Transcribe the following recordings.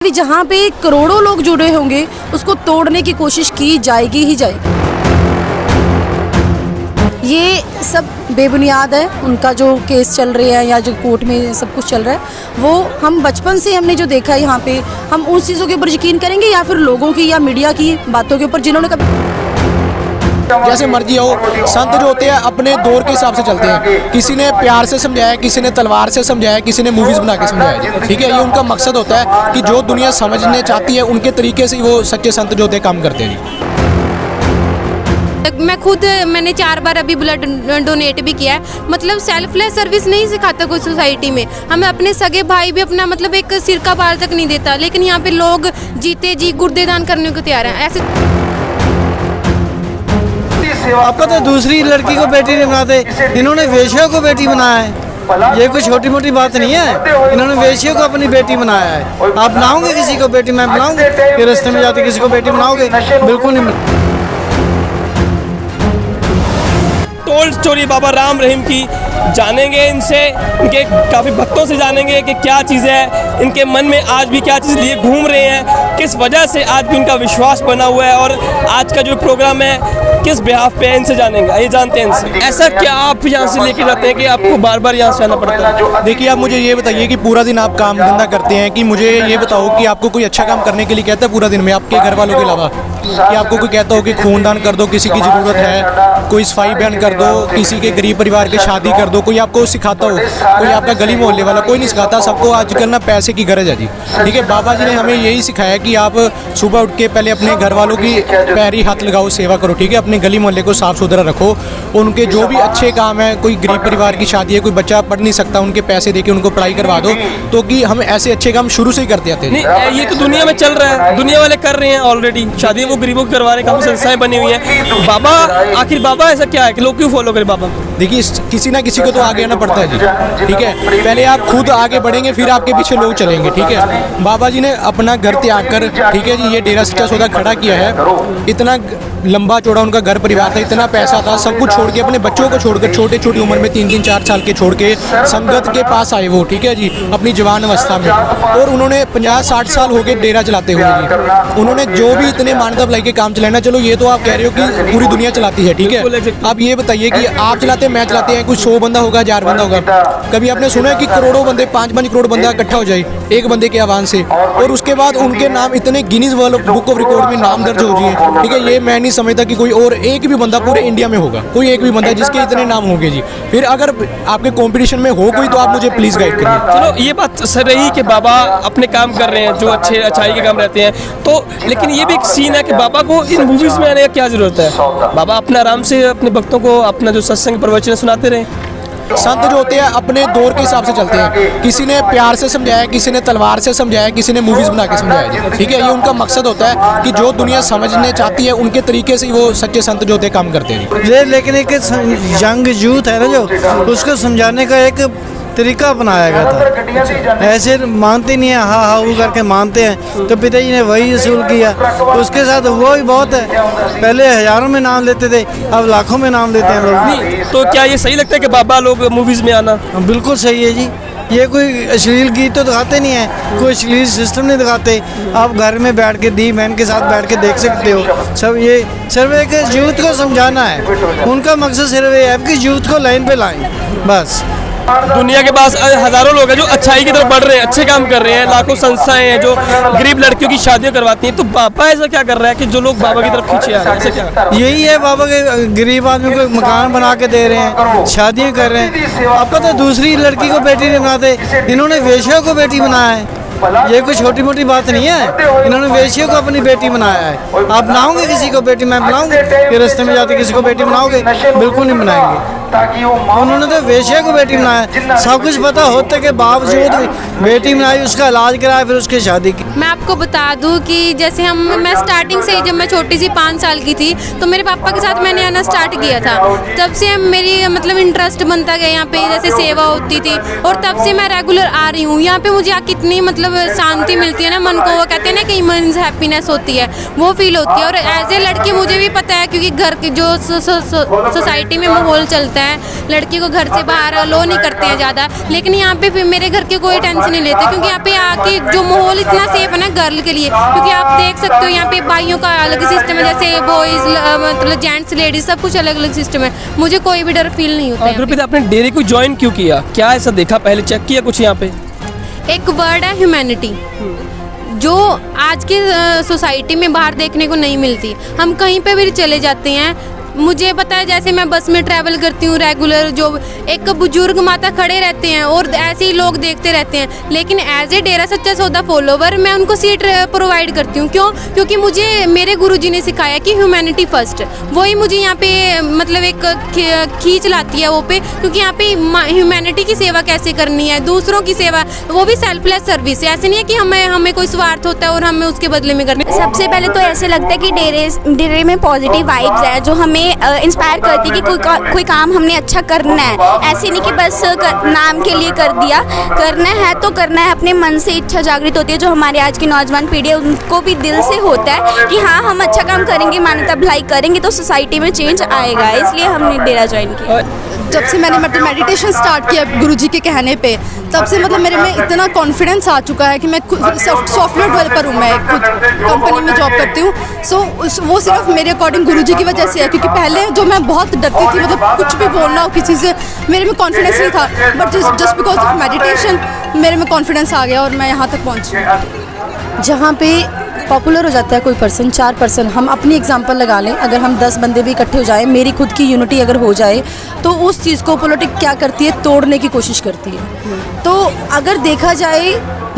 Definitely जहाँ पे करोड़ों लोग जुड़े होंगे उसको तोड़ने की कोशिश की जाएगी ही जाएगी। ये सब बेबुनियाद है, उनका जो केस चल रहे हैं या जो कोर्ट में सब कुछ चल रहा है वो हम बचपन से हमने जो देखा है यहाँ पे, हम उन चीज़ों के ऊपर यकीन करेंगे या फिर लोगों की या मीडिया की बातों के ऊपर जिन्होंने कभी जैसे मर्जी हो। संत जो होते हैं अपने दौर के हिसाब से चलते हैं। किसी ने प्यार से समझाया, किसी ने तलवार से समझाया, किसी ने मूवीज बना के समझाया। ठीक है, ये उनका मकसद होता है कि जो दुनिया समझने चाहती है उनके तरीके से ही वो सच्चे संत जो होते हैं काम करते हैं। मैंने 4 बार अभी ब्लड डोनेट भी किया है। मतलब सेल्फलेस सर्विस नहीं सिखाता कोई सोसाइटी में। हमें अपने सगे भाई भी अपना मतलब एक सिर का बाल तक नहीं देता, लेकिन यहाँ पे लोग जीते जी गुर्दे दान करने को तैयार हैं। ऐसे आपका तो दूसरी लड़की को बेटी नहीं बनाते, इन्होंने वेश्या को बेटी बनाया है। ये कोई छोटी मोटी बात नहीं है, इन्होंने वेश्या को अपनी बेटी बनाया है। आप बनाओगे किसी को बेटी? मैं बनाऊंगी कि रास्ते में जाते किसी को बेटी बनाओगे? बिल्कुल नहीं। टोल्ड स्टोरी बाबा राम रहीम की जानेंगे, इनसे इनके काफ़ी भक्तों से जानेंगे कि क्या चीज़ है, इनके मन में आज भी क्या चीज़ लिए घूम रहे हैं, किस वजह से आज भी इनका विश्वास बना हुआ है और आज का जो प्रोग्राम है किस बिहाफ पे है, इनसे जानेंगे। ये जानते हैं इनसे ऐसा क्या आप यहाँ से लेके जाते हैं कि आपको बार बार यहाँ से आना पड़ता है? देखिए, आप मुझे ये बताइए कि पूरा दिन आप काम धंधा करते हैं, कि मुझे ये बताओ कि आपको कोई अच्छा काम करने के लिए कहता है पूरा दिन में आपके घर वालों के अलावा, कि आपको कोई कहता हो कि खूनदान कर दो, किसी की ज़रूरत है, कोई सफाई बयान कर दो, किसी के गरीब परिवार की शादी कर दो, कोई आपको सिखाता हो? कोई आपका गली मोहल्ले वाला कोई नहीं सिखाता। सबको आजकल ना पैसे की गरज है जी। ठीक है, बाबा जी ने हमें यही सिखाया कि आप सुबह उठ के पहले अपने घर वालों की पैरी हाथ लगाओ, सेवा करो। ठीक है, अपने गली मोहल्ले को साफ सुथरा रखो, उनके जो भी अच्छे काम है, कोई गरीब परिवार की शादी है, कोई बच्चा पढ़ नहीं सकता, उनके पैसे देके उनको पढ़ाई करवा दो। तो कि हम ऐसे अच्छे काम शुरू से ही करते आते हैं। नहीं, ये तो दुनिया में चल रहा है, दुनिया वाले कर रहे हैं ऑलरेडी। शादी वो गरीबों को करवा रहे, काफ़ी संस्थाएं बनी हुई हैं। बाबा आखिर बाबा ऐसा क्या है कि लोग क्यों फॉलो करें बाबा को? देखिए, किसी ना किसी को तो आगे आना पड़ता है जी। ठीक है, पहले आप खुद आगे बढ़ेंगे, फिर आपके पीछे लोग चलेंगे। ठीक है, बाबा जी ने अपना घर त्याग कर, ठीक है जी, ये डेरा सच्चा सौदा खड़ा किया है। इतना लंबा चौड़ा उनका घर परिवार था, इतना पैसा था, सब कुछ छोड़ के, अपने बच्चों को छोड़कर, छोटे छोटी उम्र में 3-3, 4 साल के छोड़ के संगत के पास आए वो। ठीक है जी, अपनी जवान अवस्था में, और उन्होंने 50-60 साल हो गए डेरा चलाते हुए जी। उन्होंने जो भी इतने मान्यता लाई के काम चलाना, चलो ये तो आप कह रहे हो कि पूरी दुनिया चलाती है। ठीक है, आप ये बताइए कि आप चलाते हैं, मैं चलाते हैं, कुछ 100 बंदा होगा, 1000 बंदा होगा। कभी आपने सुना है कि करोड़ों बंदे, 5-5 करोड़ बंदा इकट्ठा हो जाए एक बंदे के आह्वान से, और उसके बाद उनके नाम इतने Guinness world book of record में नाम दर्ज हो जाए? ठीक है, ये मैं नहीं समझता कि कोई और एक भी बंदा पूरे इंडिया में होगा, कोई एक भी बंदा जिसके इतने नाम होंगे जी। फिर अगर आपके कंपटीशन में हो कोई, तो आप मुझे प्लीज गाइड करिए। चलो, ये बात सर रही कि बाबा अपने काम कर रहे हैं, जो अच्छे अच्छाई के काम रहते हैं, तो लेकिन ये भी एक सीन है कि बाबा को इन मूवीज में आने का क्या जरूरत है? बाबा अपने आराम से अपने भक्तों को अपना जो सत्संग प्रवचन सुनाते रहे। संत जो होते हैं अपने दौर के हिसाब से चलते हैं। किसी ने प्यार से समझाया, किसी ने तलवार से समझाया, किसी ने मूवीज बना के समझाया। ठीक है, ये उनका मकसद होता है कि जो दुनिया समझने चाहती है उनके तरीके से ही वो सच्चे संत जो होते हैं काम करते हैं। ये लेकिन एक यंग यूथ है ना, जो उसको समझाने का एक तरीका अपनाया गया था। ऐसे मानते नहीं है, हाँ हाँ वो करके मानते हैं, तो पिताजी ने वही असूल किया। उसके साथ वो ही बहुत है, पहले हजारों में नाम लेते थे, अब लाखों में नाम लेते हैं लोग। तो क्या ये सही लगता है कि बाबा लोग मूवीज में आना? बिल्कुल सही है जी। ये कोई अश्लील गीत तो दिखाते नहीं है, कोई अश्लील सिस्टम नहीं दिखाते। आप घर में बैठ के दी बहन के साथ बैठ के देख सकते हो। सब ये सिर्फ एक यूथ को समझाना है, उनका मकसद सिर्फ ये है कि यूथ को लाइन पे लाएं, बस। दुनिया के पास हजारों लोग हैं जो अच्छाई की तरफ बढ़ रहे हैं, अच्छे काम कर रहे हैं, लाखों संस्थाएं हैं जो गरीब लड़कियों की शादियां करवाती हैं। तो बाबा ऐसा क्या कर रहा है कि जो लोग बाबा की तरफ खींचे आ रहे हैं? ऐसा क्या? यही है, बाबा के गरीब आदमी को मकान बना के दे रहे हैं, शादियां कर रहे हैं। आपका तो दूसरी लड़की को बेटी नहीं बनाते, इन्होंने वेश्या को बेटी बनाया है। ये कोई छोटी मोटी बात नहीं है, इन्होंने वेश्या को अपनी बेटी बनाया है। आप बनाओगे किसी को बेटी? मैं बनाऊंगी कि रास्ते में जाते किसी को बेटी बनाओगे? बिल्कुल नहीं बनाएंगे। उन्होंने तो वेश्या को बेटी बनाया, सब कुछ पता होते के बावजूद बेटी बनाई, उसका इलाज कराया, फिर उसकी शादी की। मैं आपको बता दूं कि जैसे मैं स्टार्टिंग से ही, जब मैं छोटी सी 5 साल की थी, तो मेरे पापा के साथ मैंने आना स्टार्ट किया था। तब से मेरी मतलब इंटरेस्ट बनता गया यहाँ पे, जैसे सेवा होती थी, और तब से मैं रेगुलर आ रही हूँ यहाँ पे। मुझे कितनी मतलब शांति मिलती है ना मन को, वो कहते हैं ना कि इमेंस हैप्पीनेस होती है, वो फील होती है। और एज ए लड़की मुझे भी पता है, क्योंकि घर के जो सोसाइटी में माहौल चलता है होता है, लड़की को घर से बाहर अलो नहीं करते हैं ज़्यादा। लेकिन यहाँ पे फिर मेरे घर के कोई टेंशन नहीं लेते, क्योंकि यहाँ पे आके जो माहौल इतना सेफ है ना गर्ल के लिए, क्योंकि आप देख सकते हो यहाँ पे भाइयों का अलग सिस्टम है, जैसे बॉयज़ मतलब जेंट्स लेडीज़ सब कुछ अलग अलग सिस्टम है। मुझे कोई भी डर फील नहीं होता है। गुरप्रीत, आपने डेयरी को ज्वाइन क्यों किया? क्या ऐसा देखा, पहले चेक किया कुछ यहाँ पे? एक वर्ड है ह्यूमैनिटी, जो आज के सोसाइटी में बाहर देखने को नहीं मिलती। हम कहीं पे भी चले जाते हैं, मुझे पता है, जैसे मैं बस में ट्रैवल करती हूँ रेगुलर, जो एक बुजुर्ग माता खड़े रहते हैं और ऐसे ही लोग देखते रहते हैं, लेकिन एज ए डेरा सच्चा सौदा फॉलोवर मैं उनको सीट प्रोवाइड करती हूँ। क्यों? क्योंकि मुझे मेरे गुरुजी ने सिखाया कि ह्यूमैनिटी फर्स्ट, वही मुझे यहाँ पे मतलब एक खींच लाती है वो पे, क्योंकि यहाँ पे ह्यूमैनिटी की सेवा कैसे करनी है, दूसरों की सेवा, वो भी सेल्फलेस सर्विस है। ऐसे नहीं है कि हमें कोई स्वार्थ होता है और हमें उसके बदले में करनी। सबसे पहले तो ऐसे लगता है कि डेरे में पॉजिटिव वाइब्स है जो हमें इंस्पायर करती है कि कोई काम हमने अच्छा करना है। ऐसे नहीं कि बस नाम के लिए कर दिया, करना है तो करना है। अपने मन से इच्छा जागृत होती है, जो हमारे आज की नौजवान पीढ़ी है उनको भी दिल से होता है कि हाँ हम अच्छा काम करेंगे, मानवता भलाई करेंगे तो सोसाइटी में चेंज आएगा। इसलिए हमने डेरा ज्वाइन किया। जब से मैंने मतलब मेडिटेशन स्टार्ट किया गुरुजी के कहने पे, तब से मतलब मेरे में इतना कॉन्फिडेंस आ चुका है कि मैं खुद सॉफ्टवेयर डेवलपर हूँ, मैं खुद कंपनी में जॉब करती हूँ। वो सिर्फ मेरे अकॉर्डिंग गुरुजी की वजह से है, क्योंकि पहले जो मैं बहुत डरती थी, मतलब कुछ भी बोलना हो किसी से, मेरे में कॉन्फिडेंस नहीं था, but just because of meditation मेरे में कॉन्फिडेंस आ गया और मैं यहाँ तक पहुँची। जहाँ पे पॉपुलर हो जाता है कोई पर्सन, 4 पर्सन, हम अपनी एग्जांपल लगा लें, अगर हम 10 बंदे भी इकट्ठे हो जाएं, मेरी खुद की यूनिटी अगर हो जाए, तो उस चीज़ को पॉलिटिक क्या करती है, तोड़ने की कोशिश करती है। तो अगर देखा जाए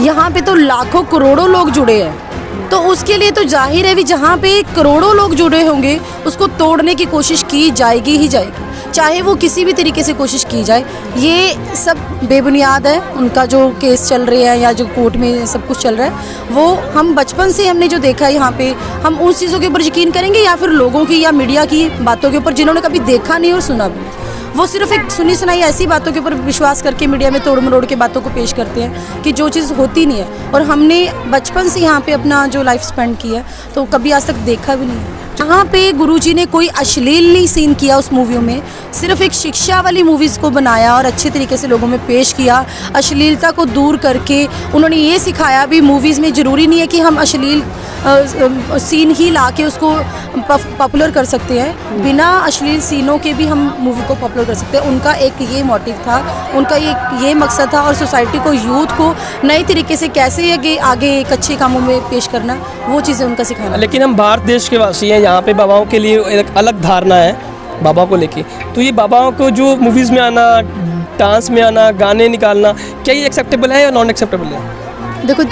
यहाँ पे तो लाखों करोड़ों लोग जुड़े हैं, तो उसके लिए तो जाहिर है भी जहाँ पे करोड़ों लोग जुड़े होंगे उसको तोड़ने की कोशिश की जाएगी ही जाएगी, चाहे वो किसी भी तरीके से कोशिश की जाए। ये सब बेबुनियाद है, उनका जो केस चल रहे हैं या जो कोर्ट में सब कुछ चल रहा है, वो हम बचपन से हमने जो देखा है यहाँ पे, हम उन चीज़ों के ऊपर यकीन करेंगे या फिर लोगों की या मीडिया की बातों के ऊपर जिन्होंने कभी देखा नहीं और सुना भी। वो सिर्फ एक सुनी सुनाई ऐसी बातों के ऊपर विश्वास करके मीडिया में तोड़ मरोड़ के बातों को पेश करते हैं कि जो चीज़ होती नहीं है। और हमने बचपन से यहाँ पे अपना जो लाइफ स्पेंड किया है तो कभी आज तक देखा भी नहीं है। यहाँ पे गुरुजी ने कोई अश्लील नहीं सीन किया उस मूवियों में, सिर्फ एक शिक्षा वाली मूवीज़ को बनाया और अच्छे तरीके से लोगों में पेश किया। अश्लीलता को दूर करके उन्होंने ये सिखाया भी मूवीज़ में ज़रूरी नहीं है कि हम अश्लील सीन ही ला के उसको पॉपुलर कर सकते हैं, बिना अश्लील सीनों के भी हम मूवी को पॉपुलर कर सकते हैं। उनका एक ये मोटिव था, उनका ये मकसद था, और सोसाइटी को, यूथ को नए तरीके से कैसे आगे एक अच्छे कामों में पेश करना, वो चीज़ें उनका सिखाना। लेकिन हम भारत देश के वासी हैं, यहाँ पे बाबाओं के लिए एक अलग धारणा है बाबा को लेके, तो ये बाबाओं को जो मूवीज़ में आना, डांस में आना, गाने निकालना, क्या ये एक्सेप्टेबल है या नॉन एक्सेप्टेबल है? देखो,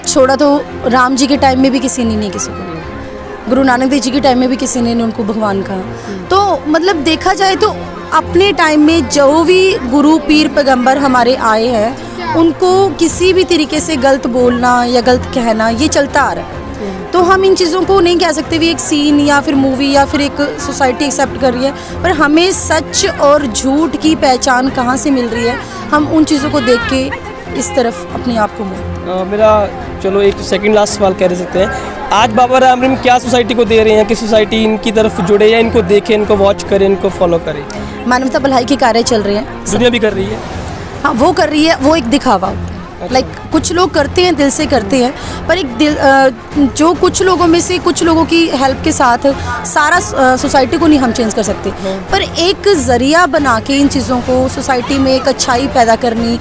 छोड़ा तो राम जी के टाइम में भी किसी ने नहीं किसी को, गुरु नानक देव जी के टाइम में भी किसी ने उनको भगवान कहा। तो मतलब देखा जाए तो अपने टाइम में जो भी गुरु पीर पैगंबर हमारे आए हैं, उनको किसी भी तरीके से गलत बोलना या गलत कहना ये चलता आ रहा है। तो हम इन चीज़ों को नहीं कह सकते भी एक सीन या फिर मूवी या फिर एक सोसाइटी एक्सेप्ट कर रही है, पर हमें सच और झूठ की पहचान कहाँ से मिल रही है, हम उन चीज़ों को देख के इस तरफ अपने आप को मेरा चलो एक सेकंड लास्ट सवाल कह सकते हैं, आज बाबा राम रहीम क्या सोसाइटी को दे रहे हैं कि सोसाइटी इनकी तरफ जुड़े या इनको देखे, इनको वॉच करे, इनको फॉलो करे? मानवता भलाई के कार्य चल रहे हैं, दुनिया भी कर रही है। हाँ, वो कर रही है, वो एक दिखावा होता है। लाइक कुछ लोग करते हैं, दिल से करते हैं, पर एक दिल जो कुछ लोगों में से कुछ लोगों की हेल्प के साथ सारा सोसाइटी को नहीं हम चेंज कर सकते, पर एक ज़रिया बना के इन चीज़ों को सोसाइटी में एक अच्छाई पैदा करनी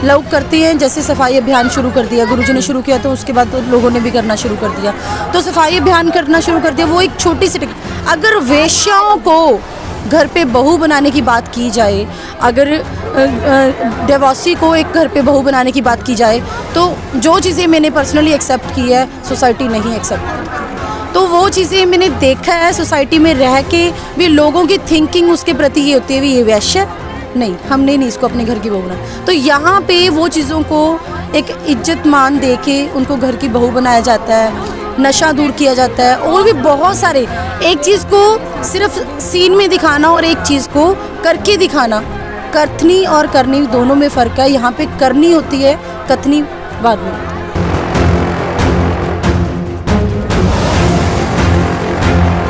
लोग करते हैं। जैसे सफाई अभियान शुरू कर दिया गुरुजी ने, शुरू किया तो उसके बाद तो लोगों ने भी करना शुरू कर दिया, तो सफाई अभियान करना शुरू कर दिया। वो एक छोटी सी अगर वेश्याओं को घर पे बहू बनाने की बात की जाए, अगर डिवोर्सी को एक घर पे बहू बनाने की बात की जाए, तो जो चीज़ें मैंने पर्सनली एक्सेप्ट की है सोसाइटी नहीं एक्सेप्ट करती। तो वो चीज़ें मैंने देखा है सोसाइटी में रह के भी, लोगों की थिंकिंग उसके प्रति ये होती है भी ये वैश्य नहीं, हमने नहीं इसको अपने घर की बहू बनाया। तो यहाँ पे वो चीज़ों को एक इज्जत मान दे के उनको घर की बहू बनाया जाता है, नशा दूर किया जाता है, और भी बहुत सारे। एक चीज़ को सिर्फ सीन में दिखाना और एक चीज़ को करके दिखाना, कथनी और करनी दोनों में फ़र्क है। यहाँ पे करनी होती है, कथनी बाद में।